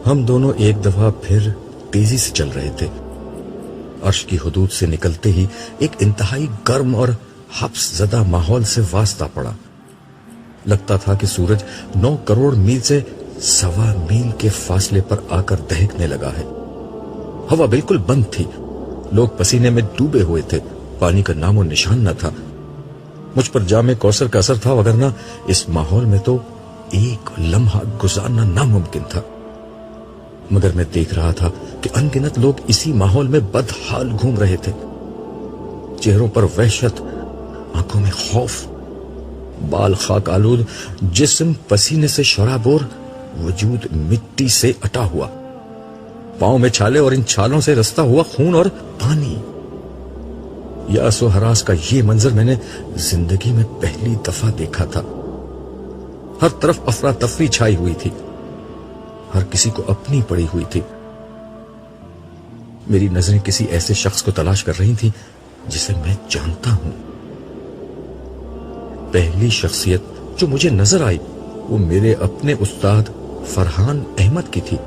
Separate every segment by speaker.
Speaker 1: ہم دونوں ایک دفعہ پھر تیزی سے چل رہے تھے. عرش کی حدود سے نکلتے ہی ایک انتہائی گرم اور حبس زدہ ماحول سے واسطہ پڑا. لگتا تھا کہ سورج 9 کروڑ میل سے 1.25 میل کے فاصلے پر آ کر دہکنے لگا ہے. ہوا بالکل بند تھی. لوگ پسینے میں ڈوبے ہوئے تھے. پانی کا نام و نشان نہ تھا. مجھ پر جام کوثر کا اثر تھا، وگرنہ اس ماحول میں تو ایک لمحہ گزارنا ناممکن تھا. مگر میں دیکھ رہا تھا کہ ان گنت لوگ اسی ماحول میں بدحال گھوم رہے تھے. چہروں پر وحشت، آنکھوں میں خوف، بال خاک آلود، جسم پسینے سے شرابور، وجود مٹی سے اٹا ہوا، پاؤں میں چھالے اور ان چھالوں سے رستا ہوا خون اور پانی. یاس و ہراس کا یہ منظر میں نے زندگی میں پہلی دفعہ دیکھا تھا. ہر طرف افراتفری چھائی ہوئی تھی. ہر کسی کو اپنی پڑی ہوئی تھی. میری نظریں کسی ایسے شخص کو تلاش کر رہی تھیں جسے میں جانتا ہوں. پہلی شخصیت جو مجھے نظر آئی وہ میرے اپنے استاد فرحان احمد کی تھی.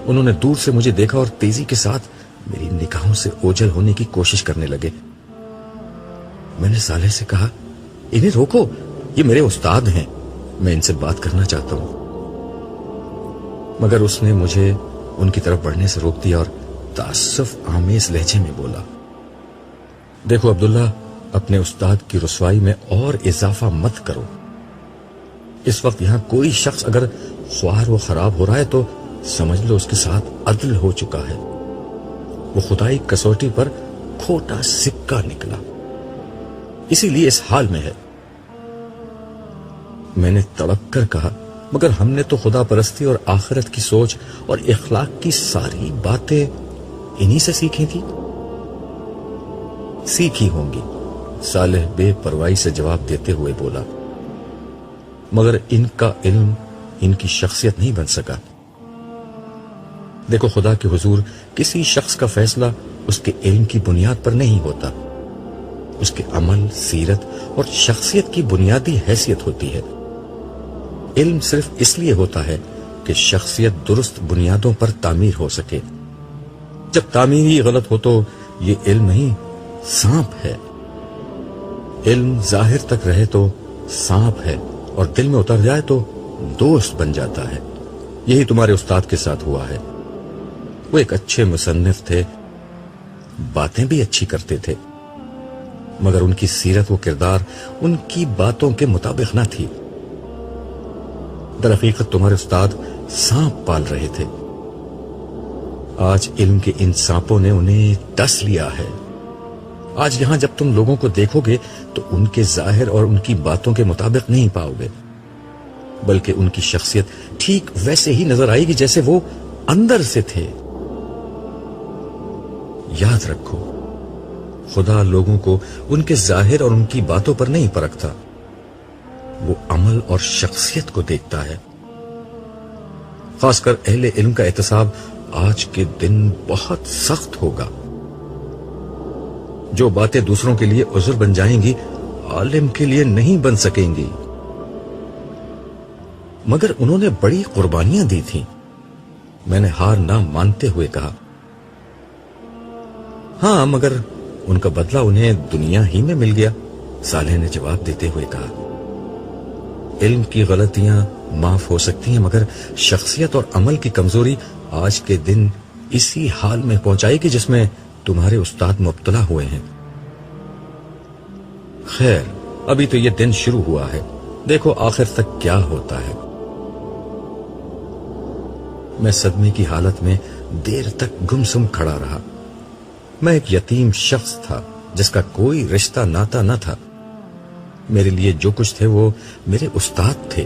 Speaker 1: انہوں نے دور سے مجھے دیکھا اور تیزی کے ساتھ میری نگاہوں سے اوجھل ہونے کی کوشش کرنے لگے. میں نے صالح سے کہا، انہیں روکو، یہ میرے استاد ہیں، میں ان سے بات کرنا چاہتا ہوں. مگر اس نے مجھے ان کی طرف بڑھنے سے روک دیا اور تعصف آمیز لہجے میں بولا، دیکھو عبداللہ، اپنے استاد کی رسوائی میں اور اضافہ مت کرو. اس وقت یہاں کوئی شخص اگر خوار و خراب ہو رہا ہے تو سمجھ لو اس کے ساتھ عدل ہو چکا ہے. وہ خدائی کسوٹی پر کھوٹا سکہ نکلا، اسی لیے اس حال میں ہے. میں نے تڑپ کر کہا، مگر ہم نے تو خدا پرستی اور آخرت کی سوچ اور اخلاق کی ساری باتیں انہی سے سیکھی تھی. سیکھی ہوں گی، صالح بے پرواہی سے جواب دیتے ہوئے بولا، مگر ان کا علم ان کی شخصیت نہیں بن سکا. دیکھو، خدا کے حضور کسی شخص کا فیصلہ اس کے علم کی بنیاد پر نہیں ہوتا. اس کے عمل، سیرت اور شخصیت کی بنیادی حیثیت ہوتی ہے. علم صرف اس لیے ہوتا ہے کہ شخصیت درست بنیادوں پر تعمیر ہو سکے. جب تعمیر ہی غلط ہو تو یہ علم نہیں، سانپ ہے. علم ظاہر تک رہے تو سانپ ہے، اور دل میں اتر جائے تو دوست بن جاتا ہے. یہی تمہارے استاد کے ساتھ ہوا ہے. وہ ایک اچھے مصنف تھے، باتیں بھی اچھی کرتے تھے، مگر ان کی سیرت و کردار ان کی باتوں کے مطابق نہ تھی. در حقیقت تمہارے استاد سانپ پال رہے تھے. آج علم کے ان سانپوں نے انہیں ڈس لیا ہے. آج یہاں جب تم لوگوں کو دیکھو گے تو ان کے ظاہر اور ان کی باتوں کے مطابق نہیں پاؤ گے، بلکہ ان کی شخصیت ٹھیک ویسے ہی نظر آئے گی جیسے وہ اندر سے تھے. یاد رکھو، خدا لوگوں کو ان کے ظاہر اور ان کی باتوں پر نہیں پرکھتا، وہ عمل اور شخصیت کو دیکھتا ہے. خاص کر اہل علم کا احتساب آج کے دن بہت سخت ہوگا. جو باتیں دوسروں کے لیے عذر بن جائیں گی، عالم کے لیے نہیں بن سکیں گی. مگر انہوں نے بڑی قربانیاں دی تھیں. میں نے ہار نہ مانتے ہوئے کہا، ہاں مگر ان کا بدلہ انہیں دنیا ہی میں مل گیا. صالح نے جواب دیتے ہوئے کہا، علم کی غلطیاں معاف ہو سکتی ہیں، مگر شخصیت اور عمل کی کمزوری آج کے دن اسی حال میں پہنچائے گی جس میں تمہارے استاد مبتلا ہوئے ہیں. خیر، ابھی تو یہ دن شروع ہوا ہے، دیکھو آخر تک کیا ہوتا ہے. میں صدمے کی حالت میں دیر تک گمسم کھڑا رہا. میں ایک یتیم شخص تھا جس کا کوئی رشتہ ناتا نہ تھا. میرے لیے جو کچھ تھے وہ میرے استاد تھے.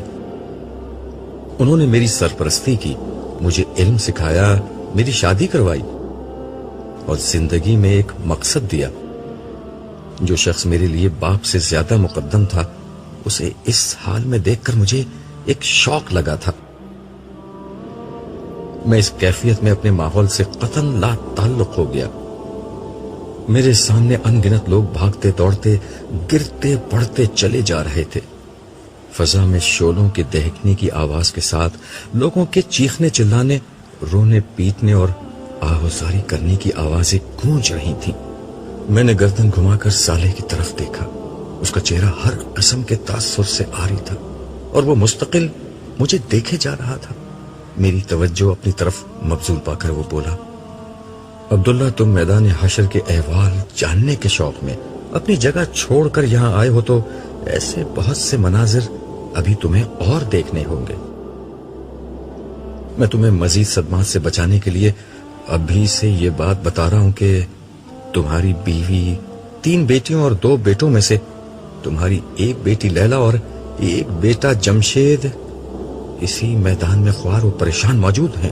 Speaker 1: انہوں نے میری سرپرستی کی، مجھے علم سکھایا، میری شادی کروائی اور زندگی میں ایک مقصد دیا. جو شخص میرے لیے باپ سے زیادہ مقدم تھا، اسے اس حال میں دیکھ کر مجھے ایک شوق لگا تھا. میں اس کیفیت میں اپنے ماحول سے قطعاً لا تعلق ہو گیا. میرے سامنے ان گنت لوگ بھاگتے دوڑتے، گرتے پڑتے چلے جا رہے تھے. فضا میں شعلوں کے دہکنے کی آواز کے ساتھ لوگوں کے چیخنے چلانے، رونے پیٹنے اور آہوزاری کرنے کی آوازیں گونج رہی تھیں۔ میں نے گردن گھما کر صالح کی طرف دیکھا۔ اس کا چہرہ ہر قسم کے تاثر سے عاری تھا اور وہ مستقل مجھے دیکھے جا رہا تھا۔ میری توجہ اپنی طرف مبذول پا کر وہ بولا، عبداللہ، تم میدان حشر کے احوال جاننے کے شوق میں اپنی جگہ چھوڑ کر یہاں آئے ہو تو ایسے بہت سے مناظر ابھی تمہیں اور دیکھنے ہوں گے۔ میں تمہیں مزید صدمات سے بچانے کے لیے ابھی سے یہ بات بتا رہا ہوں کہ تمہاری بیوی، 3 بیٹیوں اور 2 بیٹوں میں سے تمہاری ایک بیٹی لیلا اور ایک بیٹا جمشید اسی میدان میں خوار و پریشان موجود ہیں۔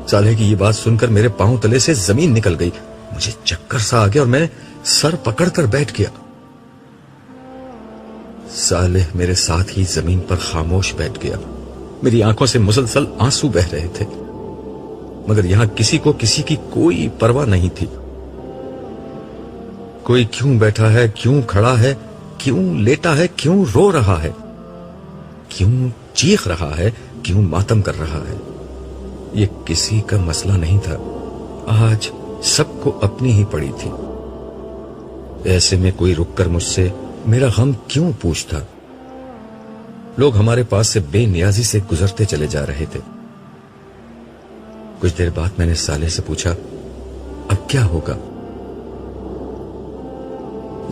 Speaker 1: صالح کی یہ بات سن کر میرے پاؤں تلے سے زمین نکل گئی۔ مجھے چکر سا آ گیا اور میں سر پکڑ کر بیٹھ گیا۔ صالح میرے ساتھ ہی زمین پر خاموش بیٹھ گیا۔ میری آنکھوں سے مسلسل آنسو بہ رہے تھے، مگر یہاں کسی کو کسی کی کوئی پرواہ نہیں تھی۔ کوئی کیوں بیٹھا ہے، کیوں کھڑا ہے، کیوں لیٹا ہے، کیوں رو رہا ہے، کیوں چیخ رہا ہے، کیوں ماتم کر رہا ہے، یہ کسی کا مسئلہ نہیں تھا۔ آج سب کو اپنی ہی پڑی تھی۔ ایسے میں کوئی رک کر مجھ سے میرا غم کیوں پوچھتا؟ لوگ ہمارے پاس سے بے نیازی سے گزرتے چلے جا رہے تھے۔ کچھ دیر بعد میں نے صالح سے پوچھا، اب کیا ہوگا؟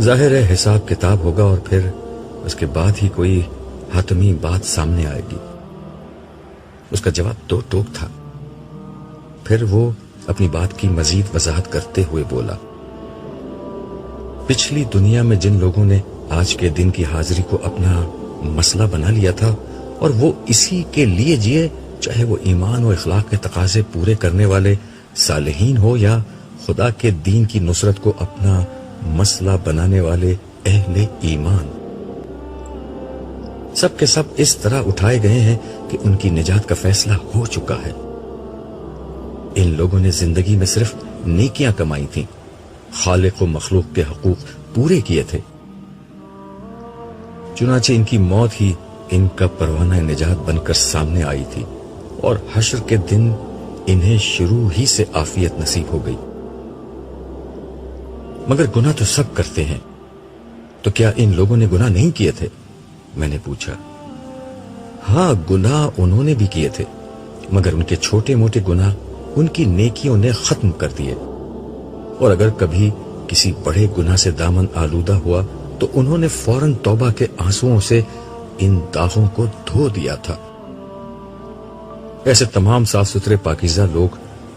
Speaker 1: ظاہر ہے حساب کتاب ہوگا اور پھر اس کے بعد ہی کوئی حتمی بات سامنے آئے گی۔ اس کا جواب 2 ٹوک تھا۔ پھر وہ اپنی بات کی مزید وضاحت کرتے ہوئے بولا، پچھلی دنیا میں جن لوگوں نے آج کے دن کی حاضری کو اپنا مسئلہ بنا لیا تھا اور وہ اسی کے لیے جیے، چاہے وہ ایمان و اخلاق کے تقاضے پورے کرنے والے صالحین ہو یا خدا کے دین کی نصرت کو اپنا مسئلہ بنانے والے اہل ایمان، سب کے سب اس طرح اٹھائے گئے ہیں کہ ان کی نجات کا فیصلہ ہو چکا ہے۔ ان لوگوں نے زندگی میں صرف نیکیاں کمائی تھیں، خالق و مخلوق کے حقوق پورے کیے تھے، چنانچہ ان کی موت ہی ان کا پروانہ نجات بن کر سامنے آئی تھی اور حشر کے دن انہیں شروع ہی سے عافیت نصیب ہو گئی۔ مگر گناہ تو سب کرتے ہیں، تو کیا ان لوگوں نے گناہ نہیں کیے تھے؟ میں نے پوچھا۔ ہاں، گناہ انہوں نے بھی کیے تھے، مگر ان کے چھوٹے موٹے گناہ ان کی نیکیوں نے ختم کر دیے، اور اگر کبھی کسی بڑے گناہ سے دامن آلودہ ہوا تو انہوں نے فوراً توبہ کے آنسوؤں سے ان داغوں کو دھو دیا تھا۔ ایسے تمام صاف ستھرے پاکیزہ لوگ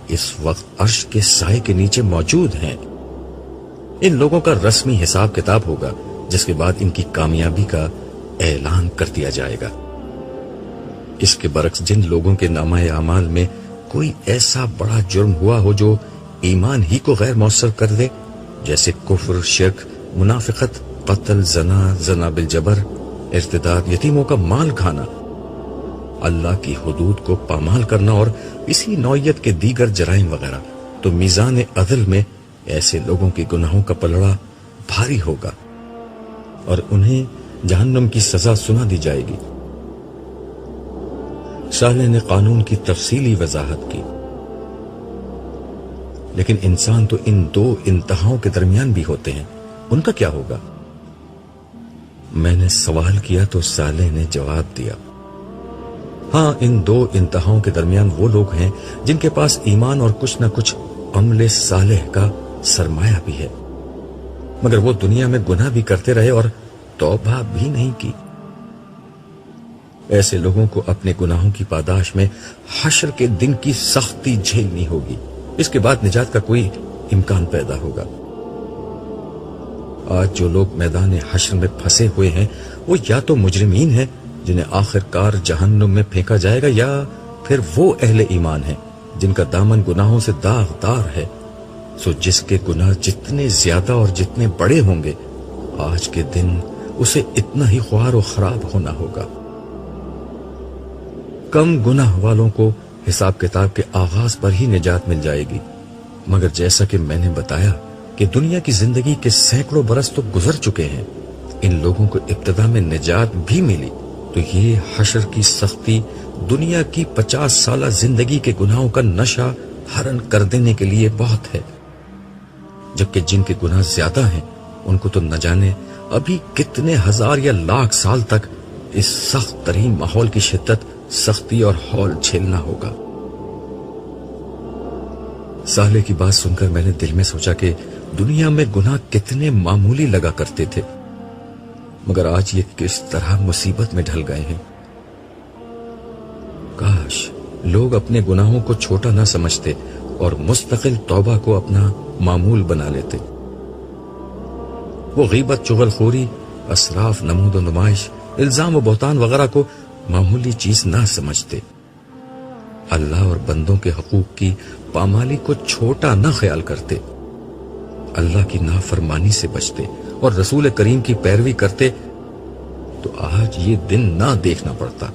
Speaker 1: اس وقت عرش کے سائے کے نیچے موجود ہیں۔ ان لوگوں کا رسمی حساب کتاب ہوگا، جس کے بعد ان کی کامیابی کا اعلان کر دیا جائے گا۔ اس کے برعکس جن لوگوں کے نامہ اعمال میں کوئی ایسا بڑا جرم ہوا ہو جو ایمان ہی کو غیر مؤثر کر دے، جیسے کفر، شرک، منافقت، قتل، زنا بالجبر، ارتداد، یتیموں کا مال کھانا، اللہ کی حدود کو پامال کرنا اور اسی نوعیت کے دیگر جرائم وغیرہ، تو میزان عدل میں ایسے لوگوں کے گناہوں کا پلڑا بھاری ہوگا اور انہیں جہنم کی سزا سنا دی جائے گی۔ صالح نے قانون کی تفصیلی وضاحت کی، لیکن انسان تو ان 2 انتہاؤں کے درمیان بھی ہوتے ہیں، ان کا کیا ہوگا؟ میں نے سوال کیا تو صالح نے جواب دیا، ہاں، ان 2 انتہاؤں کے درمیان وہ لوگ ہیں جن کے پاس ایمان اور کچھ نہ کچھ عمل صالح کا سرمایہ بھی ہے، مگر وہ دنیا میں گناہ بھی کرتے رہے اور توبہ بھی نہیں کی۔ ایسے لوگوں کو اپنے گناہوں کی پاداش میں حشر کے دن کی سختی جھیلنی ہوگی، اس کے بعد نجات کا کوئی امکان پیدا ہوگا۔ آج جو لوگ میدان حشر میں پھنسے ہوئے ہیں وہ یا تو مجرمین ہیں جنہیں آخر کار جہنم میں پھینکا جائے گا، یا پھر وہ اہل ایمان ہیں جن کا دامن گناہوں سے داغدار ہے۔ سو جس کے گناہ جتنے زیادہ اور جتنے بڑے ہوں گے، آج کے دن اسے اتنا ہی خوار و خراب ہونا ہوگا۔ کم گناہ والوں کو حساب کتاب کے آغاز پر ہی نجات مل جائے گی، مگر جیسا کہ میں نے بتایا کہ دنیا کی زندگی کے سینکڑوں برس تو گزر چکے ہیں، ان لوگوں کو ابتدا میں نجات بھی ملی تو یہ حشر کی سختی دنیا کی 50 سالہ زندگی کے گناہوں کا نشہ ہرن کر دینے کے لیے بہت ہے، جبکہ جن کے گناہ زیادہ ہیں ان کو تو نہ جانے ابھی کتنے ہزار یا لاکھ سال تک اس سخت ترین ماحول کی شدت، سختی اور ہول جھیلنا ہوگا۔ صالح کی بات سن کر میں نے دل میں سوچا کہ دنیا میں گناہ کتنے معمولی لگا کرتے تھے، مگر آج یہ کس طرح مصیبت میں ڈھل گئے ہیں۔ کاش لوگ اپنے گناہوں کو چھوٹا نہ سمجھتے اور مستقل توبہ کو اپنا معمول بنا لیتے۔ وہ غیبت، چغلخوری، اسراف، نمود و نمائش، الزام و بہتان وغیرہ کو معمولی چیز نہ سمجھتے، اللہ اور بندوں کے حقوق کی پامالی کو چھوٹا نہ خیال کرتے، اللہ کی نافرمانی سے بچتے اور رسول کریم کی پیروی کرتے، تو آج یہ دن نہ دیکھنا پڑتا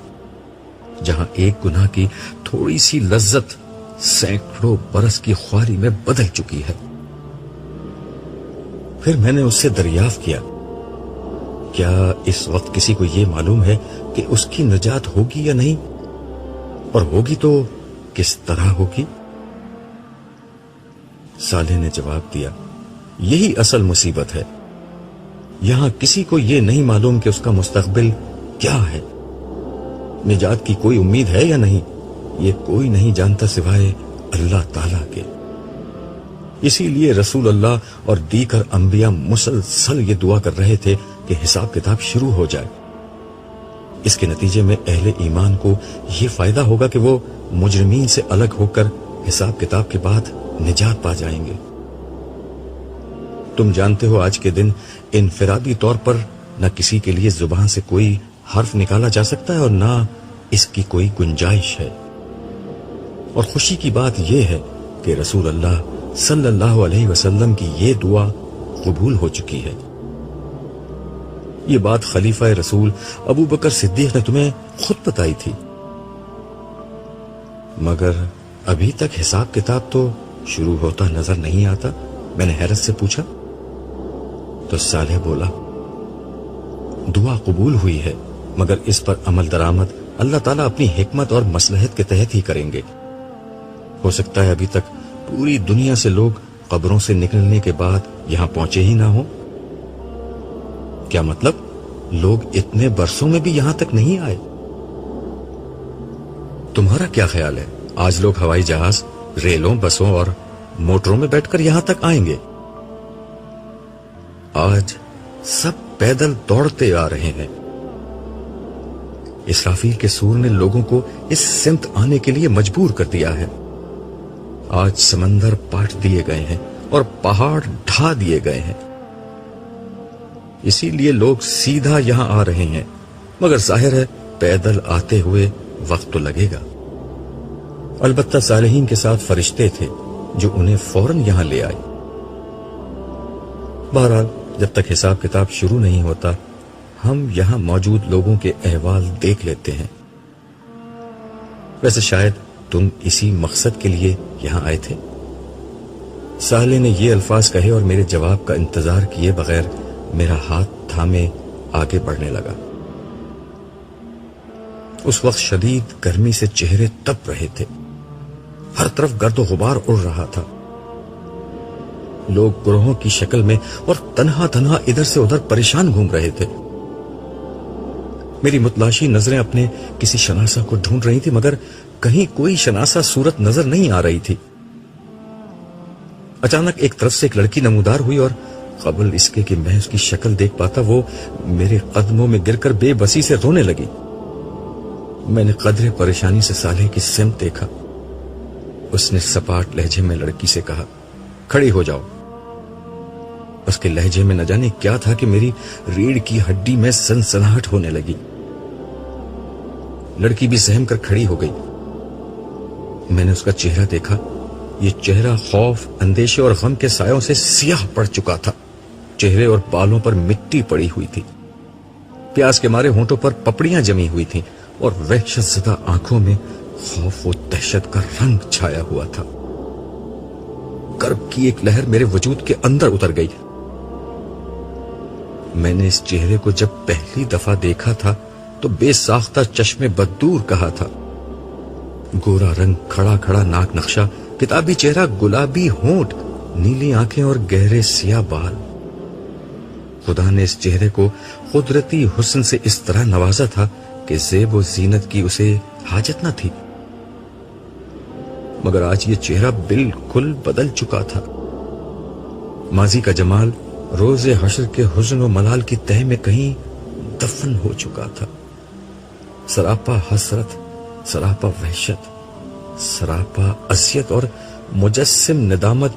Speaker 1: جہاں ایک گناہ کی تھوڑی سی لذت سینکڑوں برس کی خواری میں بدل چکی ہے۔ پھر میں نے اس سے دریافت کیا، کیا اس وقت کسی کو یہ معلوم ہے کہ اس کی نجات ہوگی یا نہیں، اور ہوگی تو کس طرح ہوگی؟ صالح نے جواب دیا، یہی اصل مصیبت ہے، یہاں کسی کو یہ نہیں معلوم کہ اس کا مستقبل کیا ہے، نجات کی کوئی امید ہے یا نہیں، یہ کوئی نہیں جانتا سوائے اللہ تعالیٰ کے۔ اسی لیے رسول اللہ اور دیگر انبیاء مسلسل یہ دعا کر رہے تھے کہ حساب کتاب شروع ہو جائے۔ اس کے نتیجے میں اہل ایمان کو یہ فائدہ ہوگا کہ وہ مجرمین سے الگ ہو کر حساب کتاب کے بعد نجات پا جائیں گے۔ تم جانتے ہو آج کے دن انفرادی طور پر نہ کسی کے لیے زبان سے کوئی حرف نکالا جا سکتا ہے اور نہ اس کی کوئی گنجائش ہے، اور خوشی کی بات یہ ہے کہ رسول اللہ صلی اللہ علیہ وسلم کی یہ دعا قبول ہو چکی ہے۔ یہ بات خلیفہ رسول ابو بکر صدیق نے تمہیں خود بتائی تھی، مگر ابھی تک حساب کتاب تو شروع ہوتا نظر نہیں آتا، میں نے حیرت سے پوچھا۔ تو صالح بولا، دعا قبول ہوئی ہے، مگر اس پر عمل درآمد اللہ تعالیٰ اپنی حکمت اور مصلحت کے تحت ہی کریں گے۔ ہو سکتا ہے ابھی تک پوری دنیا سے لوگ قبروں سے نکلنے کے بعد یہاں پہنچے ہی نہ ہوں۔ کیا مطلب؟ لوگ اتنے برسوں میں بھی یہاں تک نہیں آئے؟ تمہارا کیا خیال ہے آج لوگ ہوائی جہاز، ریلوں، بسوں اور موٹروں میں بیٹھ کر یہاں تک آئیں گے؟ آج سب پیدل دوڑتے آ رہے ہیں۔ اسرافیل کے سور نے لوگوں کو اس سمت آنے کے لیے مجبور کر دیا ہے۔ آج سمندر پاٹ دیے گئے ہیں اور پہاڑ ڈھا دیے گئے ہیں، اسی لیے لوگ سیدھا یہاں آ رہے ہیں، مگر ظاہر ہے پیدل آتے ہوئے وقت تو لگے گا۔ البتہ صالحین کے ساتھ فرشتے تھے جو انہیں فوراً یہاں لے آئے۔ بہرحال جب تک حساب کتاب شروع نہیں ہوتا ہم یہاں موجود لوگوں کے احوال دیکھ لیتے ہیں۔ ویسے شاید تم اسی مقصد کے لیے یہاں آئے تھے۔ صالح نے یہ الفاظ کہے اور میرے جواب کا انتظار کیے بغیر میرا ہاتھ تھامے آگے بڑھنے لگا۔ اس وقت شدید گرمی سے چہرے تپ رہے تھے، ہر طرف گرد و غبار اڑ رہا تھا، لوگ گروہوں کی شکل میں اور تنہا تنہا ادھر سے ادھر پریشان گھوم رہے تھے۔ میری متلاشی نظریں اپنے کسی شناسہ کو ڈھونڈ رہی تھی، مگر کہیں کوئی شناسہ صورت نظر نہیں آ رہی تھی۔ اچانک ایک طرف سے ایک لڑکی نمودار ہوئی اور قبل اس کے کہ میں اس کی شکل دیکھ پاتا وہ میرے قدموں میں گر کر بے بسی سے رونے لگی۔ میں نے قدرے پریشانی سے صالح کی سمت دیکھا۔ اس نے سپاٹ لہجے میں لڑکی سے کہا، کھڑی ہو جاؤ۔ اس کے لہجے میں نہ جانے کیا تھا کہ میری ریڑھ کی ہڈی میں سنسناہٹ ہونے لگی۔ لڑکی بھی سہم کر کھڑی ہو گئی۔ میں نے اس کا چہرہ دیکھا، یہ چہرہ خوف، اندیشے اور غم کے سایوں سے سیاہ پڑ چکا تھا، چہرے اور بالوں پر مٹی پڑی ہوئی تھی، پیاس کے مارے ہونٹوں پر پپڑیاں جمی ہوئی تھیں اور وحشت زدہ آنکھوں میں خوف و دہشت کا رنگ چھایا ہوا تھا۔ کرب کی ایک لہر میرے وجود کے اندر اتر گئی۔ میں نے اس چہرے کو جب پہلی دفعہ دیکھا تھا تو بے ساختہ چشمے بددور کہا تھا. گورا رنگ، کھڑا کھڑا ناک نقشہ، کتابی چہرہ، گلابی ہونٹ، نیلی آنکھیں اور گہرے سیاہ بال. خدا نے اس چہرے کو قدرتی حسن سے اس طرح نوازا تھا کہ زیب و زینت کی اسے حاجت نہ تھی. مگر آج یہ چہرہ بالکل بدل چکا تھا. ماضی کا جمال روز حشر کے حزن و ملال کی تہ میں کہیں دفن ہو چکا تھا. سراپا حسرت، سراپا وحشت، سراپا اذیت اور مجسم ندامت.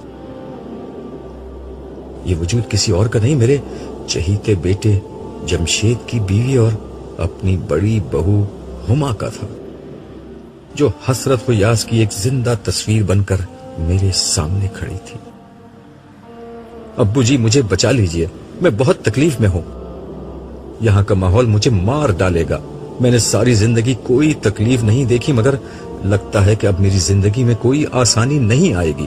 Speaker 1: یہ وجود کسی اور کا نہیں، میرے چہیتے بیٹے جمشید کی بیوی اور اپنی بڑی بہو ہما کا تھا، جو حسرت و یاس کی ایک زندہ تصویر بن کر میرے سامنے کھڑی تھی. ابو جی مجھے بچا لیجئے، میں بہت تکلیف میں ہوں. یہاں کا ماحول مجھے مار ڈالے گا. میں نے ساری زندگی کوئی تکلیف نہیں دیکھی، مگر لگتا ہے کہ اب میری زندگی میں کوئی آسانی نہیں آئے گی.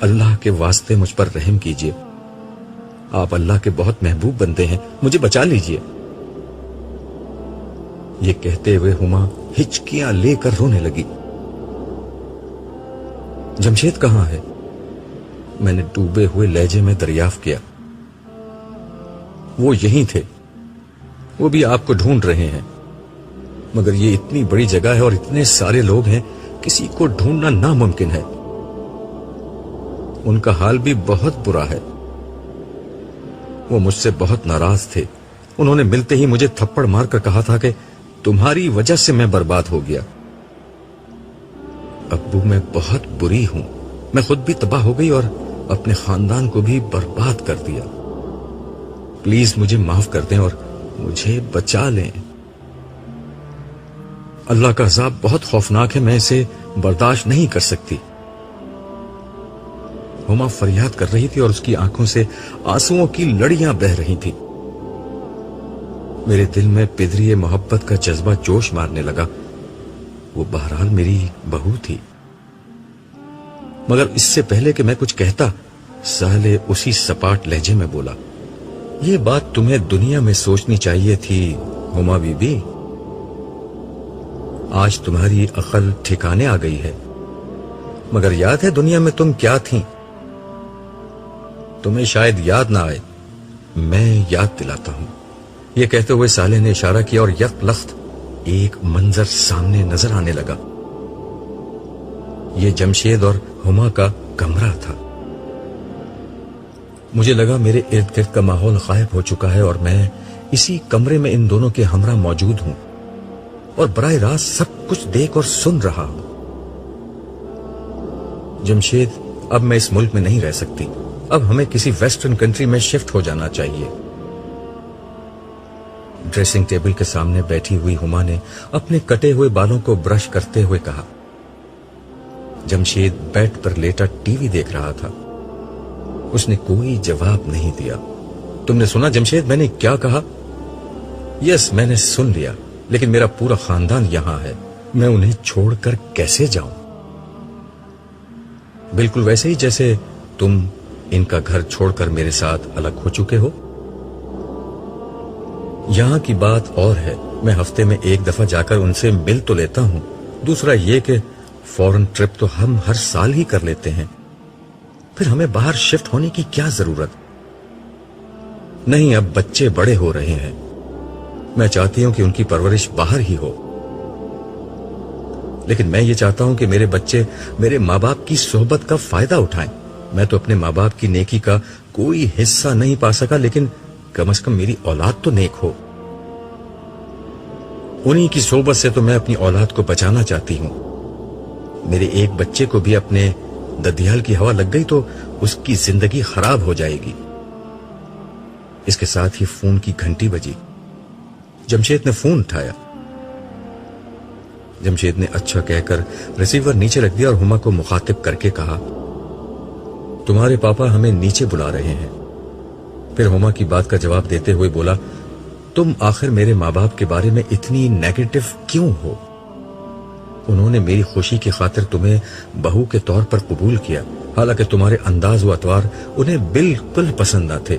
Speaker 1: اللہ کے واسطے مجھ پر رحم کیجئے. آپ اللہ کے بہت محبوب بندے ہیں، مجھے بچا لیجئے. یہ کہتے ہوئے ہما ہچکیاں لے کر رونے لگی. جمشید کہاں ہے؟ میں نے ڈوبے ہوئے لہجے میں دریافت کیا. وہ یہیں تھے، وہ بھی آپ کو ڈھونڈ رہے ہیں. مگر یہ اتنی بڑی جگہ ہے اور اتنے سارے لوگ ہیں، کسی کو ڈھونڈنا ناممکن ہے. ان کا حال بھی بہت برا ہے. وہ مجھ سے بہت ناراض تھے. انہوں نے ملتے ہی مجھے تھپڑ مار کر کہا تھا کہ تمہاری وجہ سے میں برباد ہو گیا. ابو میں بہت بری ہوں. میں خود بھی تباہ ہو گئی اور اپنے خاندان کو بھی برباد کر دیا. پلیز مجھے معاف کر دیں اور مجھے بچا لیں. اللہ کا عذاب بہت خوفناک ہے، میں اسے برداشت نہیں کر سکتی. ہما فریاد کر رہی تھی اور اس کی آنکھوں سے آنسوؤں کی لڑیاں بہہ رہی تھی. میرے دل میں پدری محبت کا جذبہ جوش مارنے لگا. وہ بہرحال میری بہو تھی. مگر اس سے پہلے کہ میں کچھ کہتا، سالے اسی سپاٹ لہجے میں بولا، یہ بات تمہیں دنیا میں سوچنی چاہیے تھی ہما بی بی. آج تمہاری عقل ٹھکانے آ گئی ہے. مگر یاد ہے دنیا میں تم کیا تھیں؟ تمہیں شاید یاد نہ آئے، میں یاد دلاتا ہوں. یہ کہتے ہوئے سالے نے اشارہ کیا اور یک لخت ایک منظر سامنے نظر آنے لگا. یہ جمشید اور ہما کا کمرہ تھا. مجھے لگا میرے ارد گرد کا ماحول غائب ہو چکا ہے اور میں اسی کمرے میں ان دونوں کے ہمراہ موجود ہوں اور براہ راست سب کچھ دیکھ اور سن رہا ہوں. جمشید، اب میں اس ملک میں نہیں رہ سکتی. اب ہمیں کسی ویسٹرن کنٹری میں شفٹ ہو جانا چاہیے. ڈریسنگ ٹیبل کے سامنے بیٹھی ہوئی ہما نے اپنے کٹے ہوئے بالوں کو برش کرتے ہوئے کہا. جمشید بیڈ پر لیٹا ٹی وی دیکھ رہا تھا. اس نے کوئی جواب نہیں دیا. تم نے سنا جمشید میں نے کیا کہا؟ یس، میں نے سن لیا، لیکن میرا پورا خاندان یہاں ہے. میں انہیں چھوڑ کر کیسے جاؤں؟ بالکل ویسے ہی جیسے تم ان کا گھر چھوڑ کر میرے ساتھ الگ ہو چکے ہو. یہاں کی بات اور ہے. میں ہفتے میں ایک دفعہ جا کر ان سے مل تو لیتا ہوں. دوسرا یہ کہ فورن ٹرپ تو ہم ہر سال ہی کر لیتے ہیں. پھر ہمیں باہر شفٹ ہونے کی کیا ضرورت؟ نہیں، اب بچے بڑے ہو رہے ہیں. میں چاہتی ہوں کہ ان کی پرورش باہر ہی ہو. لیکن میں یہ چاہتا ہوں کہ میرے بچے میرے ماں باپ کی صحبت کا فائدہ اٹھائیں. میں تو اپنے ماں باپ کی نیکی کا کوئی حصہ نہیں پا سکا، لیکن کم از کم میری اولاد تو نیک ہو. انہی کی صحبت سے تو میں اپنی اولاد کو بچانا چاہتی ہوں. میرے ایک بچے کو بھی اپنے ددیال کی ہوا لگ گئی تو اس کی زندگی خراب ہو جائے گی. اس کے ساتھ ہی فون کی گھنٹی بجی. جمشید نے فون اٹھایا. جمشید نے اچھا کہہ کر ریسیور نیچے رکھ دیا اور ہما کو مخاطب کر کے کہا، تمہارے پاپا ہمیں نیچے بلا رہے ہیں. پھر ہما کی بات کا جواب دیتے ہوئے بولا، تم آخر میرے ماں باپ کے بارے میں اتنی نیگیٹو کیوں ہو؟ انہوں نے میری خوشی کی خاطر تمہیں بہو کے طور پر قبول کیا، حالانکہ تمہارے انداز و اطوار انہیں بالکل پسند نہ تھے.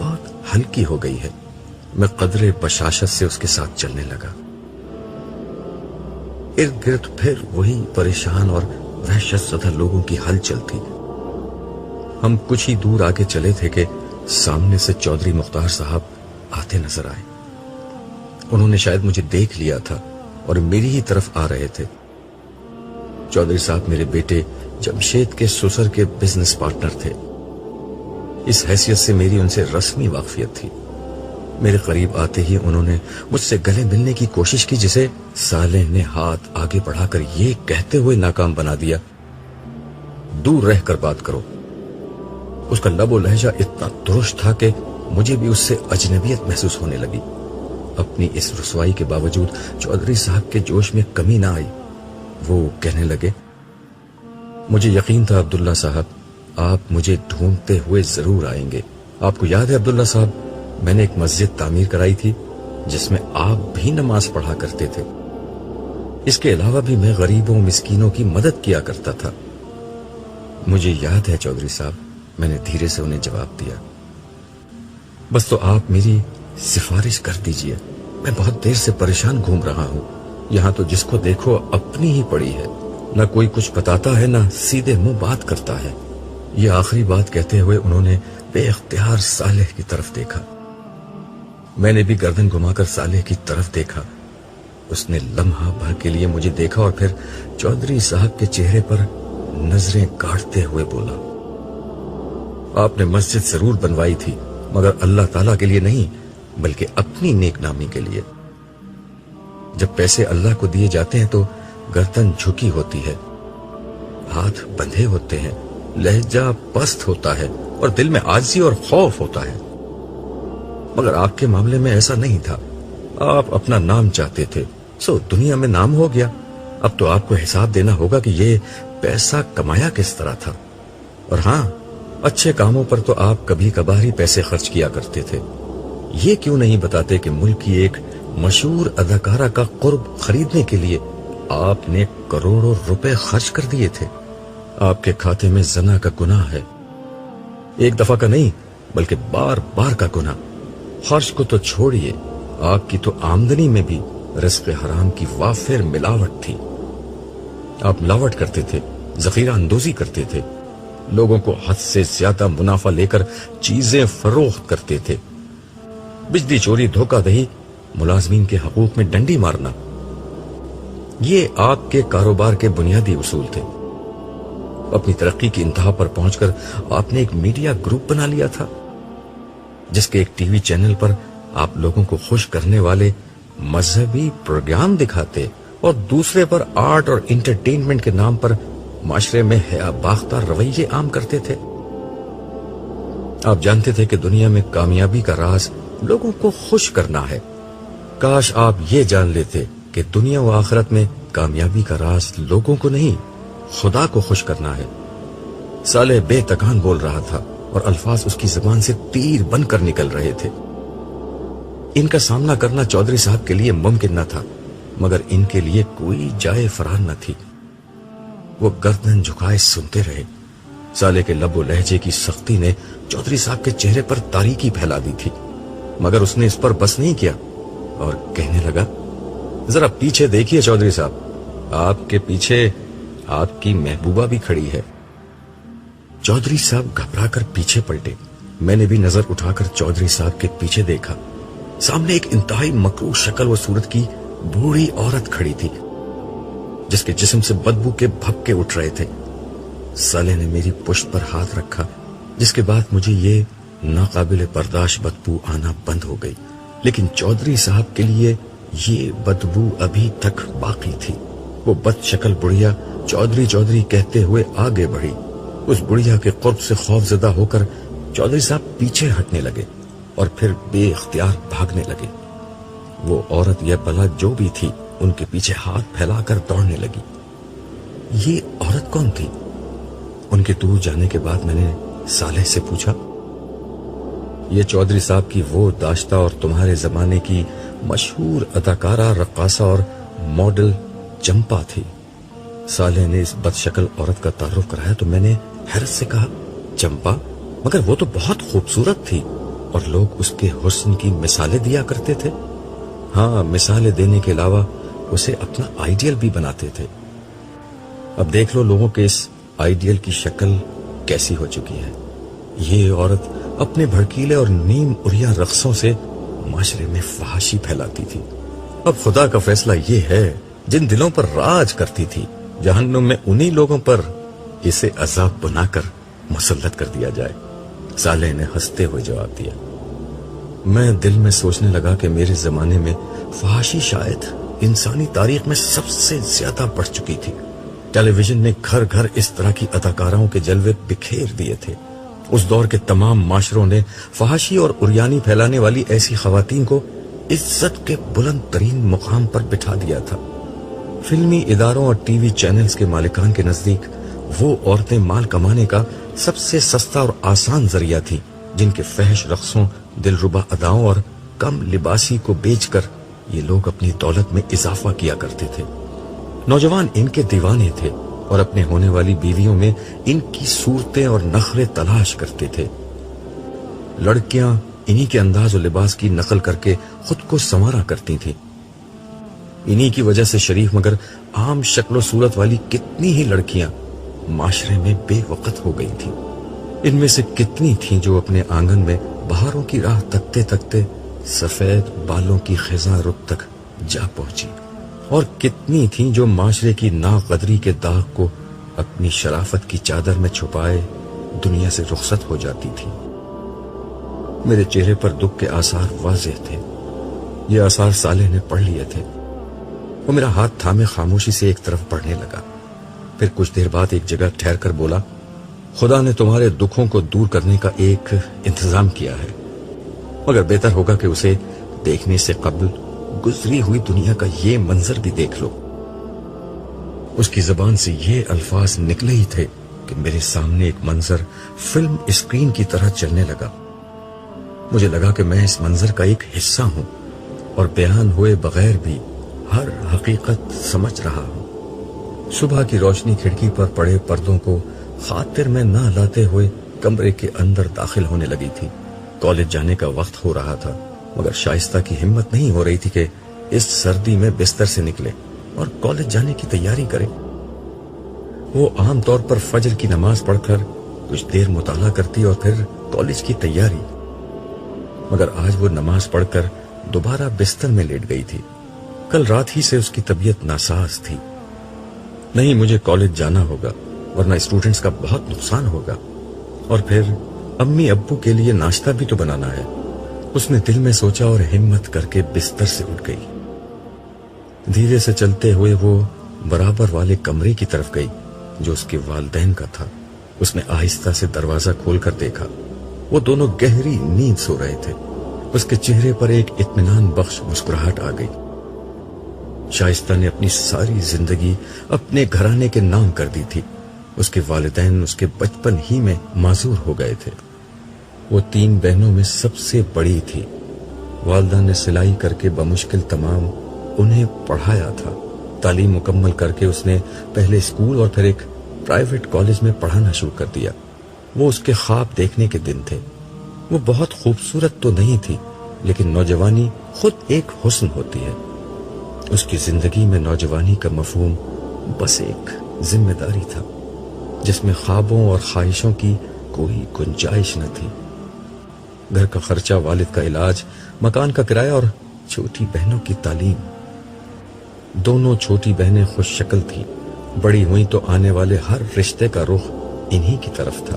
Speaker 1: بہت ہلکی ہو گئی ہے۔ میں قدرے بشاشت سے اس کے ساتھ چلنے لگا۔ ارد گرد پھر وہی پریشان اور وحشت زدہ لوگوں کی ہلچل تھی۔ ہم کچھ ہی دور آگے چلے تھے کہ سامنے سے چودھری مختار صاحب آتے نظر آئے۔ انہوں نے شاید مجھے دیکھ لیا تھا اور میری ہی طرف آ رہے تھے۔ چودھری صاحب میرے بیٹے جمشید کے سسر کے بزنس پارٹنر تھے۔ اس حیثیت سے میری ان سے رسمی واقفیت تھی۔ میرے قریب آتے ہی انہوں نے مجھ سے گلے ملنے کی کوشش کی، جسے صالح نے ہاتھ آگے بڑھا کر یہ کہتے ہوئے ناکام بنا دیا، دور رہ کر بات کرو۔ اس کا لب و لہجہ اتنا درست تھا کہ مجھے بھی اس سے اجنبیت محسوس ہونے لگی۔ اپنی اس رسوائی کے باوجود چودھری صاحب کے جوش میں کمی نہ آئی۔ وہ کہنے لگے، مجھے یقین تھا عبداللہ صاحب آپ مجھے ڈھونڈتے ہوئے ضرور آئیں گے۔ آپ کو یاد ہے عبداللہ صاحب، میں نے ایک مسجد تعمیر کرائی تھی جس میں آپ بھی نماز پڑھا کرتے تھے۔ اس کے علاوہ بھی میں غریبوں مسکینوں کی مدد کیا کرتا تھا۔ مجھے یاد ہے چودھری صاحب، میں نے دھیرے سے انہیں جواب دیا۔ بس تو آپ میری سفارش کر دیجئے، میں بہت دیر سے پریشان گھوم رہا ہوں۔ یہاں تو جس کو دیکھو اپنی ہی پڑی ہے، نہ کوئی کچھ بتاتا ہے، نہ سیدھے منہ بات کرتا ہے۔ یہ آخری بات کہتے ہوئے انہوں نے بے اختیار صالح کی طرف دیکھا۔ میں نے بھی گردن گھما کر صالح کی طرف دیکھا۔ اس نے لمحہ بھر کے لیے مجھے دیکھا اور پھر چودھری صاحب کے چہرے پر نظریں گاڑتے ہوئے بولا، آپ نے مسجد ضرور بنوائی تھی، مگر اللہ تعالیٰ کے لیے نہیں بلکہ اپنی نیک نامی کے لیے۔ جب پیسے اللہ کو دیے جاتے ہیں تو گردن جھکی ہوتی ہے، ہاتھ بندھے ہوتے ہیں، لہجہ پست ہوتا ہے اور دل میں عاجزی اور خوف ہوتا ہے۔ مگر آپ کے معاملے میں ایسا نہیں تھا۔ آپ اپنا نام چاہتے تھے، سو دنیا میں نام ہو گیا۔ اب تو آپ کو حساب دینا ہوگا کہ یہ پیسہ کمایا کس طرح تھا۔ اور ہاں، اچھے کاموں پر تو آپ کبھی کبھار ہی پیسے خرچ کیا کرتے تھے۔ یہ کیوں نہیں بتاتے کہ ملک کی ایک مشہور اداکارہ کا قرب خریدنے کے لیے آپ نے کروڑوں روپے خرچ کر دیے تھے۔ آپ کے کھاتے میں زنا کا گناہ ہے، ایک دفعہ کا نہیں بلکہ بار بار کا گناہ۔ خرچ کو تو چھوڑیے، آپ کی تو آمدنی میں بھی رزق حرام کی وافر ملاوٹ تھی۔ آپ ملاوٹ کرتے تھے، ذخیرہ اندوزی کرتے تھے، لوگوں کو حد سے زیادہ منافع لے کر چیزیں فروخت کرتے تھے، بجلی چوری، دھوکہ دہی، ملازمین کے حقوق میں ڈنڈی مارنا، یہ آپ کے کاروبار کے بنیادی اصول تھے۔ اپنی ترقی کی انتہا پر پہنچ کر آپ نے ایک میڈیا گروپ بنا لیا تھا، جس کے ایک ٹی وی چینل پر آپ لوگوں کو خوش کرنے والے مذہبی پروگرام دکھاتے اور دوسرے پر آرٹ اور انٹرٹینمنٹ کے نام پر معاشرے میں حیا باختہ رویے عام کرتے تھے۔ آپ جانتے تھے کہ دنیا میں کامیابی کا راز لوگوں کو خوش کرنا ہے۔ کاش آپ یہ جان لیتے کہ دنیا و آخرت میں کامیابی کا راز لوگوں کو نہیں، خدا کو خوش کرنا ہے۔ صالح بے تکان بول رہا تھا اور الفاظ اس کی زبان سے تیر بن کر نکل رہے تھے۔ ان کا سامنا کرنا چودھری صاحب کے لیے ممکن نہ تھا، مگر ان کے لیے کوئی جائے فرار نہ تھی۔ وہ گردن جھکائے سنتے رہے۔ صالح کے لب و لہجے کی سختی نے چودھری صاحب کے چہرے پر تاریکی پھیلا دی تھی، مگر اس نے اس پر بس نہیں کیا اور کہنے لگا، ذرا پیچھے دیکھیے چودھری صاحب، آپ کے پیچھے آپ کی محبوبہ بھی کھڑی ہے۔ چودھری صاحب گھبرا کر پیچھے پلٹے۔ میں نے بھی نظر اٹھا کر چودھری صاحب کے پیچھے دیکھا۔ سامنے ایک انتہائی مکروہ شکل و صورت کی بوڑھی عورت کھڑی تھی، جس کے جسم سے بدبو کے بھپکے اٹھ رہے تھے۔ صالح نے میری پشت پر ہاتھ رکھا، جس کے بعد مجھے یہ ناقابل برداشت بدبو آنا بند ہو گئی، لیکن چودھری صاحب کے لیے یہ بدبو ابھی تک باقی تھی۔ وہ بد شکل بڑھیا چودھری چودھری کہتے ہوئے آگے بڑھی۔ اس بڑھیا کے قرب سے خوف زدہ ہو کر چودھری صاحب پیچھے ہٹنے لگے اور پھر بے اختیار بھاگنے لگے۔ وہ عورت یا بلا جو بھی تھی ان کے پیچھے ہاتھ پھیلا کر دوڑنے لگی۔ یہ عورت کون تھی؟ ان کے دور جانے کے بعد میں نے صالح سے پوچھا، یہ چودھری صاحب کی وہ داشتہ اور تمہارے زمانے کی مشہور اداکارہ، رقاصہ اور ماڈل چمپا تھی۔ صالح نے اس بد شکل عورت کا تعارف کرایا تو میں نے حیرت سے کہا، چمپا؟ مگر وہ تو بہت خوبصورت تھی، اور لوگ اس کے حسن کی مثالیں دیا کرتے تھے. ہاں، مثالیں دینے کے علاوہ اسے اپنا آئیڈیل بھی بناتے تھے. اب دیکھ لو لوگوں کے اس آئیڈیل کی شکل کیسی ہو چکی ہے. یہ عورت اپنے بھڑکیلے اور نیم اریا رقصوں سے معاشرے میں فحاشی پھیلاتی تھی. اب خدا کا فیصلہ یہ ہے، جن دلوں پر راج کرتی تھی جہنم میں انہی لوگوں پر اسے عذاب بنا کر مسلط کر دیا جائے. صالح نے ہنستے ہوئے جواب دیا. میں دل میں سوچنے لگا کہ میرے زمانے میں فحاشی شاید انسانی تاریخ میں سب سے زیادہ بڑھ چکی تھی. ٹیلی ویژن نے گھر گھر اس طرح کی اداکاراؤں کے جلوے بکھیر دیے تھے. اس دور کے تمام معاشروں نے فحاشی اور عریانی پھیلانے والی ایسی خواتین کو عزت کے بلند ترین مقام پر بٹھا دیا تھا. فلمی اداروں اور ٹی وی چینلز کے مالکان کے نزدیک وہ عورتیں مال کمانے کا سب سے سستا اور آسان ذریعہ تھی، جن کے فحش رقصوں، دلربا اداؤں اور کم لباسی کو بیچ کر یہ لوگ اپنی دولت میں اضافہ کیا کرتے تھے. نوجوان ان کے دیوانے تھے اور اپنے ہونے والی بیویوں میں ان کی صورتیں اور نخرے تلاش کرتے تھے. لڑکیاں انہی کے انداز و لباس کی نقل کر کے خود کو سنوارا کرتی تھیں. انہی کی وجہ سے شریف مگر عام شکل و صورت والی کتنی ہی لڑکیاں معاشرے میں بے وقت ہو گئی تھیں. ان میں سے کتنی تھیں جو اپنے آنگن میں بہاروں کی راہ تکتے تکتے سفید بالوں کی خزاں رخ تک جا پہنچی، اور کتنی تھیں جو معاشرے کی ناقدری کے داغ کو اپنی شرافت کی چادر میں چھپائے دنیا سے رخصت ہو جاتی تھی. میرے چہرے پر دکھ کے آثار واضح تھے. یہ آثار صالح نے پڑھ لیے تھے. وہ میرا ہاتھ تھامے خاموشی سے ایک طرف بڑھنے لگا. پھر کچھ دیر بعد ایک جگہ ٹھہر کر بولا، خدا نے تمہارے دکھوں کو دور کرنے کا ایک انتظام کیا ہے، مگر بہتر ہوگا کہ اسے دیکھنے سے قبل گزری ہوئی دنیا کا یہ منظر بھی دیکھ لو. اس کی زبان سے یہ الفاظ نکلے ہی تھے کہ میرے سامنے ایک منظر فلم اسکرین کی طرح چلنے لگا. مجھے لگا کہ میں اس منظر کا ایک حصہ ہوں اور بیان ہوئے بغیر بھی ہر حقیقت سمجھ رہا ہوں. صبح کی روشنی کھڑکی پر پڑے پردوں کو خاطر میں نہ لاتے ہوئے کمرے کے اندر داخل ہونے لگی تھی. کالج جانے کا وقت ہو رہا تھا، مگر شائستہ کی ہمت نہیں ہو رہی تھی کہ اس سردی میں بستر سے نکلے اور کالج جانے کی تیاری کرے. وہ عام طور پر فجر کی نماز پڑھ کر کچھ دیر مطالعہ کرتی اور پھر کالج کی تیاری، مگر آج وہ نماز پڑھ کر دوبارہ بستر میں لیٹ گئی تھی. کل رات ہی سے اس کی طبیعت ناساز تھی. نہیں، مجھے کالج جانا ہوگا ورنہ اسٹوڈنٹس کا بہت نقصان ہوگا، اور پھر امی ابو کے لیے ناشتہ بھی تو بنانا ہے. اس نے دل میں سوچا اور ہمت کر کے بستر سے اٹھ گئی. دھیرے سے چلتے ہوئے وہ برابر والے کمرے کی طرف گئی جو اس کے والدین کا تھا. اس نے آہستہ سے دروازہ کھول کر دیکھا. وہ دونوں گہری نیند سو رہے تھے. اس کے چہرے پر ایک اطمینان بخش مسکراہٹ آ گئی. شائستہ نے اپنی ساری زندگی اپنے گھرانے کے نام کر دی تھی. اس کے والدین اس کے بچپن ہی میں معذور ہو گئے تھے. وہ 3 بہنوں میں سب سے بڑی تھی. والدہ نے سلائی کر کے بمشکل تمام انہیں پڑھایا تھا. تعلیم مکمل کر کے اس نے پہلے اسکول اور پھر ایک پرائیویٹ کالج میں پڑھانا شروع کر دیا. وہ اس کے خواب دیکھنے کے دن تھے. وہ بہت خوبصورت تو نہیں تھی، لیکن نوجوانی خود ایک حسن ہوتی ہے. اس کی زندگی میں نوجوانی کا مفہوم بس ایک ذمہ داری تھا جس میں خوابوں اور خواہشوں کی کوئی گنجائش نہ تھی. گھر کا خرچہ، والد کا علاج، مکان کا کرایہ اور چھوٹی بہنوں کی تعلیم. دونوں چھوٹی بہنیں خوش شکل تھیں. بڑی ہوئی تو آنے والے ہر رشتے کا رخ انہی کی طرف تھا.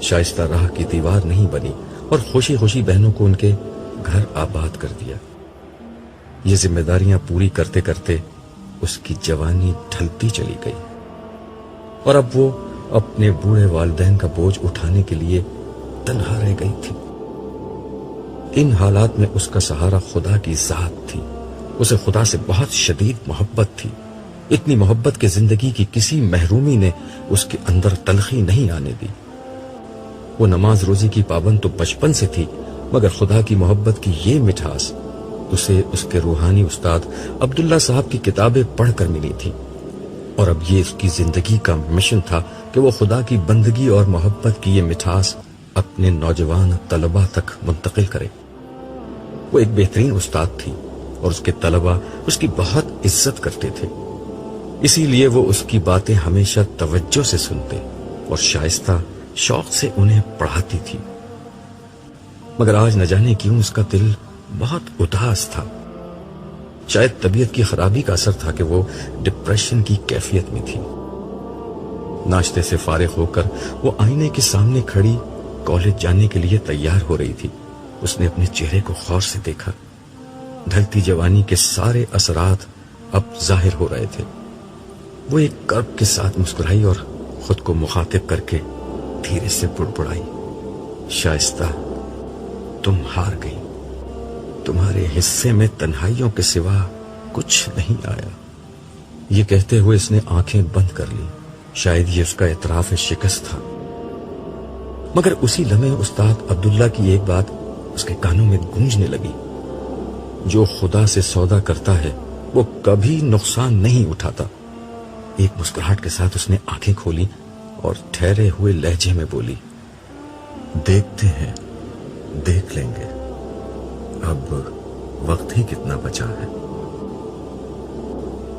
Speaker 1: شائستہ راہ کی دیوار نہیں بنی اور خوشی خوشی بہنوں کو ان کے گھر آباد کر دیا. یہ ذمہ داریاں پوری کرتے کرتے اس کی جوانی ڈھلتی چلی گئی اور اب وہ اپنے بوڑھے والدین کا بوجھ اٹھانے کے لیے تنہا رہ گئی تھی. ان حالات میں اس کا سہارا خدا کی ذات تھی. اسے خدا سے بہت شدید محبت تھی. اتنی محبت کہ زندگی کی کسی محرومی نے اس کے اندر تلخی نہیں آنے دی. وہ نماز روزی کی پابند تو بچپن سے تھی، مگر خدا کی محبت کی یہ مٹھاس اسے اس کے روحانی استاد عبداللہ صاحب کی کتابیں پڑھ کر ملی تھی. اور اب یہ اس کی زندگی کا مشن تھا کہ وہ خدا کی بندگی اور محبت کی یہ مٹھاس اپنے نوجوان طلبہ تک منتقل کرے۔ وہ ایک بہترین استاد تھی اور اس کے طلبہ اس کی بہت عزت کرتے تھے، اسی لیے وہ اس کی باتیں ہمیشہ توجہ سے سنتے اور شائستہ شوق سے انہیں پڑھاتی تھی۔ مگر آج نہ جانے کیوں اس کا دل بہت اداس تھا۔ شاید طبیعت کی خرابی کا اثر تھا کہ وہ ڈپریشن کی کیفیت میں تھی۔ ناشتے سے فارغ ہو کر وہ آئینے کے سامنے کھڑی کالج جانے کے لیے تیار ہو رہی تھی۔ اس نے اپنے چہرے کو غور سے دیکھا۔ ڈھلتی جوانی کے سارے اثرات اب ظاہر ہو رہے تھے۔ وہ ایک کرب کے ساتھ مسکرائی اور خود کو مخاطب کر کے دھیرے سے بڑبڑائی، شائستہ، تم ہار گئی، تمہارے حصے میں تنہائیوں کے سوا کچھ نہیں آیا۔ یہ کہتے ہوئے اس نے آنکھیں بند کر لی۔ شاید یہ اس کا اعتراف شکست تھا۔ مگر اسی لمحے استاد عبداللہ کی ایک بات اس کے کانوں میں گونجنے لگی، جو خدا سے سودا کرتا ہے وہ کبھی نقصان نہیں اٹھاتا۔ ایک مسکراہٹ کے ساتھ اس نے آنکھیں کھولی اور ٹھہرے ہوئے لہجے میں بولی، دیکھتے ہیں، دیکھ لیں گے، اب وقت ہی کتنا بچا ہے۔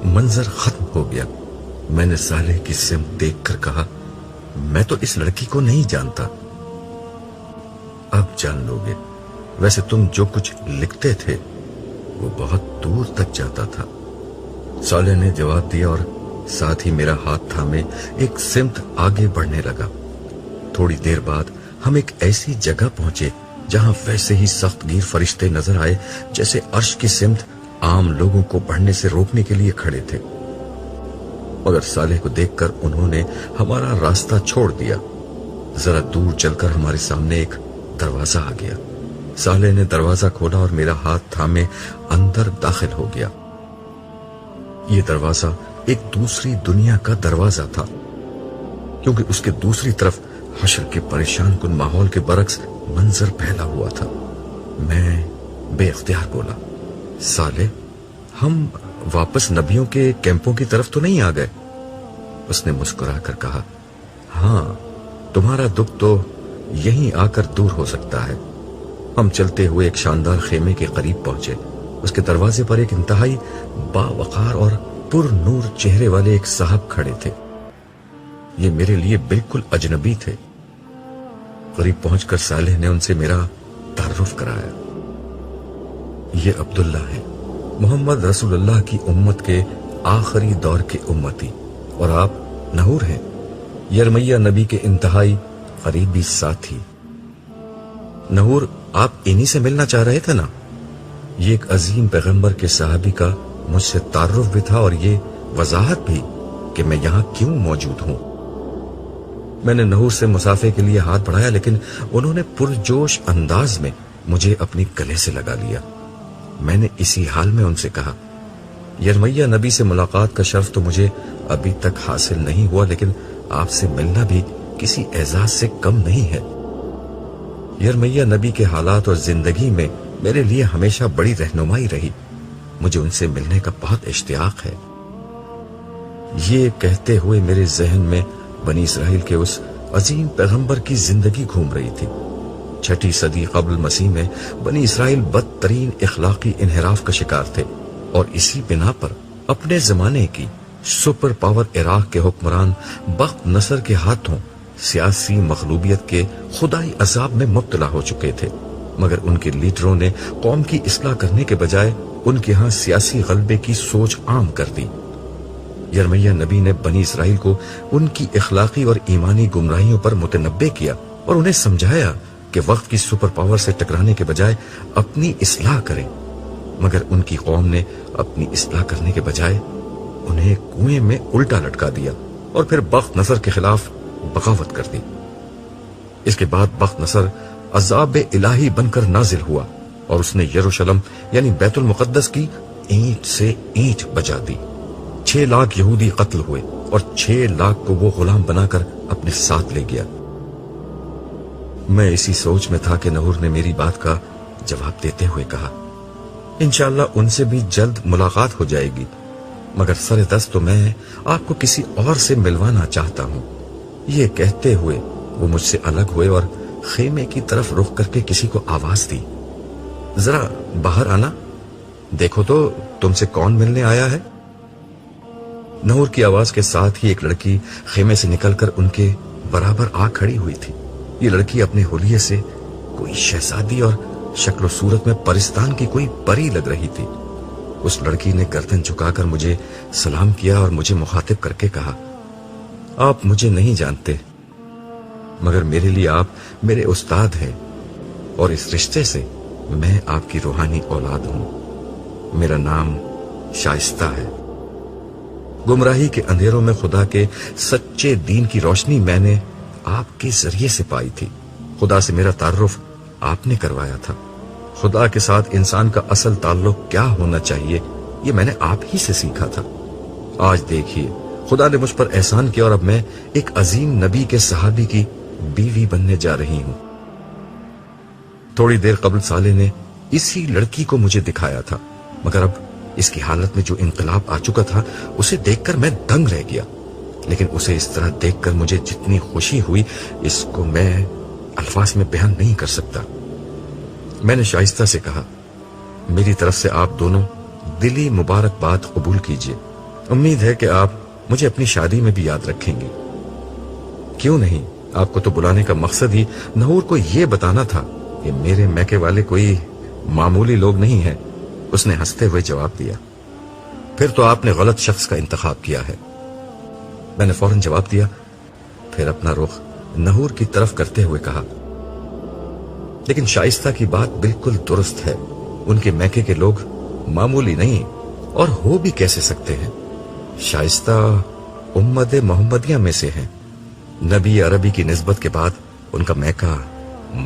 Speaker 1: منظر ختم ہو گیا۔ میں نے صالح کی سمت دیکھ کر کہا، میں تو اس لڑکی کو نہیں جانتا۔ اب جان لو گے، ویسے تم جو کچھ لکھتے تھے وہ بہت دور تک جاتا تھا۔ صالح نے جواب دیا اور ساتھ ہی میرا ہاتھ تھامے ایک سمت آگے بڑھنے لگا۔ تھوڑی دیر بعد ہم ایک ایسی جگہ پہنچے جہاں ویسے ہی سخت گیر فرشتے نظر آئے جیسے عرش کی سمت عام لوگوں کو بڑھنے سے روکنے کے لیے کھڑے تھے۔ مگر صالح کو دیکھ کر انہوں نے ہمارا راستہ چھوڑ دیا۔ ذرا دور چل کر ہمارے سامنے ایک دروازہ آ گیا۔ صالح نے دروازہ کھولا اور میرا ہاتھ تھامے اندر داخل ہو گیا۔ یہ دروازہ ایک دوسری دنیا کا دروازہ تھا، کیونکہ اس کے دوسری طرف حشر کے پریشان کن ماحول کے برعکس منظر پھیلا ہوا تھا۔ میں بے اختیار بولا، صالح، ہم واپس نبیوں کے کیمپوں کی طرف تو نہیں آ گئے؟ اس نے مسکرا کر کہا، ہاں، تمہارا دکھ تو یہیں آ کر دور ہو سکتا ہے۔ ہم چلتے ہوئے ایک شاندار خیمے کے قریب پہنچے۔ اس کے دروازے پر ایک انتہائی باوقار اور پر نور چہرے والے ایک صاحب کھڑے تھے۔ یہ میرے لیے بالکل اجنبی تھے۔ قریب پہنچ کر صالح نے ان سے میرا تعارف کرایا۔ یہ عبداللہ ہے، محمد رسول اللہ کی امت کے آخری دور کے امتی، اور آپ نحور ہیں، یرمیہ نبی کے انتہائی قریبی ساتھی۔ نحور، آپ انہی سے ملنا چاہ رہے تھے نا؟ یہ ایک عظیم پیغمبر کے صحابی کا مجھ سے تعارف بھی تھا اور یہ وضاحت بھی کہ میں یہاں کیوں موجود ہوں۔ میں نے نحور سے مسافے کے لیے ہاتھ بڑھایا، لیکن انہوں نے پرجوش انداز میں مجھے اپنی گلے سے لگا لیا۔ میں نے اسی حال میں ان سے کہا، یرمیہ نبی سے ملاقات کا شرف تو مجھے ابھی تک حاصل نہیں ہوا، لیکن آپ سے ملنا بھی کسی اعزاز سے کم نہیں ہے۔ یرمیہ نبی کے حالات اور زندگی میں میرے لیے ہمیشہ بڑی رہنمائی رہی، مجھے ان سے ملنے کا بہت اشتیاق ہے۔ یہ کہتے ہوئے میرے ذہن میں بنی اسرائیل کے اس عظیم پیغمبر کی زندگی گھوم رہی تھی۔ 6 صدی قبل مسیح میں بنی اسرائیل بدترین اخلاقی انحراف کا شکار تھے، اور اسی بنا پر اپنے زمانے کی سپر پاور عراق کے حکمران بخت نصر کے ہاتھوں سیاسی مغلوبیت کے خدائی عذاب میں مبتلا ہو چکے تھے۔ مگر ان کے لیڈروں نے قوم کی اصلاح کرنے کے بجائے ان کے ہاں سیاسی غلبے کی سوچ عام کر دی۔ یرمیہ نبی نے بنی اسرائیل کو ان کی اخلاقی اور ایمانی گمراہیوں پر متنبہ کیا اور انہیں سمجھایا کہ وقت کی سپر پاور سے ٹکرانے کے بجائے اپنی اصلاح کریں۔ مگر ان کی قوم نے اپنی اصلاح کرنے کے بجائے انہیں کنویں میں الٹا لٹکا دیا اور پھر بخت نصر کے خلاف بغاوت کر دی۔ اس کے بعد بخت نصر عذاب الہی بن کر نازل ہوا اور اس نے یروشلم یعنی بیت المقدس کی اینٹ سے اینٹ بجا دی۔ 6 لاکھ یہودی قتل ہوئے اور 6 لاکھ کو وہ غلام بنا کر اپنے ساتھ لے گیا۔ میں اسی سوچ میں تھا کہ نحور نے میری بات کا جواب دیتے ہوئے کہا، انشاءاللہ ان سے بھی جلد ملاقات ہو جائے گی، مگر سر دست تو میں آپ کو کسی اور سے ملوانا چاہتا ہوں۔ یہ کہتے ہوئے وہ مجھ سے الگ ہوئے اور خیمے کی طرف رخ کر کے کسی کو آواز دی، ذرا باہر آنا، دیکھو تو تم سے کون ملنے آیا ہے۔ نہور کی آواز کے ساتھ ہی ایک لڑکی خیمے سے نکل کر ان کے برابر آ کھڑی ہوئی تھی۔ یہ لڑکی اپنے حلیے سے کوئی شہزادی اور شکل و صورت میں پرستان کی کوئی پری لگ رہی تھی۔ اس لڑکی نے گردن جھکا کر مجھے سلام کیا اور مجھے مخاطب کر کے کہا، آپ مجھے نہیں جانتے، مگر میرے لیے آپ میرے استاد ہیں، اور اس رشتے سے میں آپ کی روحانی اولاد ہوں۔ میرا نام شائستہ ہے۔ گمراہی کے اندھیروں میں خدا کے سچے دین کی روشنی میں نے آپ کے ذریعے سے پائی تھی۔ خدا سے میرا تعارف آپ نے کروایا تھا۔ خدا کے ساتھ انسان کا اصل تعلق کیا ہونا چاہیے یہ میں نے آپ ہی سے سیکھا تھا۔ آج دیکھیے خدا نے مجھ پر احسان کیا اور اب میں ایک عظیم نبی کے صحابی کی بیوی بننے جا رہی ہوں۔ تھوڑی دیر قبل صالح نے اسی لڑکی کو مجھے دکھایا تھا، مگر اب اس کی حالت میں جو انقلاب آ چکا تھا اسے دیکھ کر میں دنگ رہ گیا، لیکن اسے اس طرح دیکھ کر مجھے جتنی خوشی ہوئی اس کو میں الفاظ میں بیان نہیں کر سکتا۔ میں نے شائستہ سے کہا، میری طرف سے آپ دونوں دلی مبارکباد قبول کیجیے، امید ہے کہ آپ مجھے اپنی شادی میں بھی یاد رکھیں گے۔ کیوں نہیں، آپ کو تو بلانے کا مقصد ہی نہور کو یہ بتانا تھا کہ میرے میکے والے کوئی معمولی لوگ نہیں ہیں، اس نے ہنستے ہوئے جواب دیا۔ پھر تو آپ نے غلط شخص کا انتخاب کیا ہے، میں نے فوراً جواب دیا، پھر اپنا رخ نہور کی طرف کرتے ہوئے کہا، لیکن شائستہ کی بات بالکل درست ہے، ان کے میکے کے لوگ معمولی نہیں اور ہو بھی کیسے سکتے ہیں۔ شائستہ امت محمدیہ میں سے ہیں، نبی عربی کی نسبت کے بعد ان کا میکہ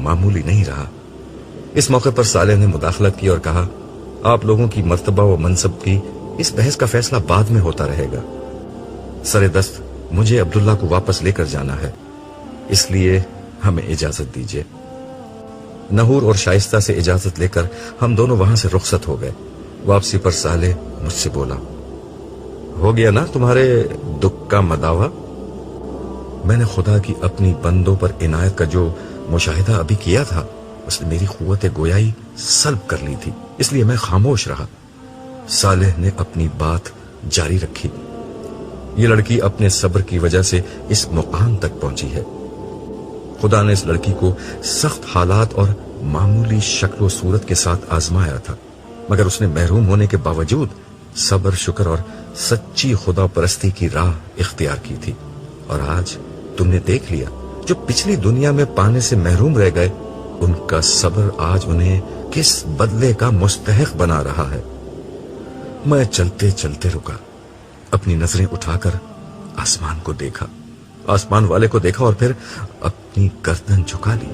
Speaker 1: معمولی نہیں رہا۔ اس موقع پر صالح نے مداخلت کی اور کہا، آپ لوگوں کی مرتبہ و منصب کی اس بحث کا فیصلہ بعد میں ہوتا رہے گا، سر دست مجھے عبداللہ کو واپس لے کر جانا ہے، اس لیے ہمیں اجازت دیجیے۔ نہور اور شائستہ سے اجازت لے کر ہم دونوں وہاں سے رخصت ہو گئے۔ واپسی پر صالح مجھ سے بولا، ہو گیا نا تمہارے دکھ کا مداوع؟ میں نے خدا کی اپنی بندوں پر عنایت کا جو مشاہدہ ابھی کیا تھا اس نے میری قوت گویائی سلب کر لی تھی، اس لیے میں خاموش رہا۔ صالح نے اپنی بات جاری رکھی، یہ لڑکی اپنے صبر کی وجہ سے اس مقام تک پہنچی ہے۔ خدا نے اس لڑکی کو سخت حالات اور معمولی شکل و صورت کے ساتھ آزمایا تھا، مگر اس نے محروم ہونے کے باوجود صبر، شکر اور سچی خدا پرستی کی راہ اختیار کی تھی، اور آج تم نے دیکھ لیا جو پچھلی دنیا میں پانے سے محروم رہ گئے ان کا صبر آج انہیں کس بدلے کا مستحق بنا رہا ہے۔ میں چلتے چلتے رکا، اپنی نظریں اٹھا کر آسمان کو دیکھا، آسمان والے کو دیکھا اور پھر اپنی گردن جھکا لی۔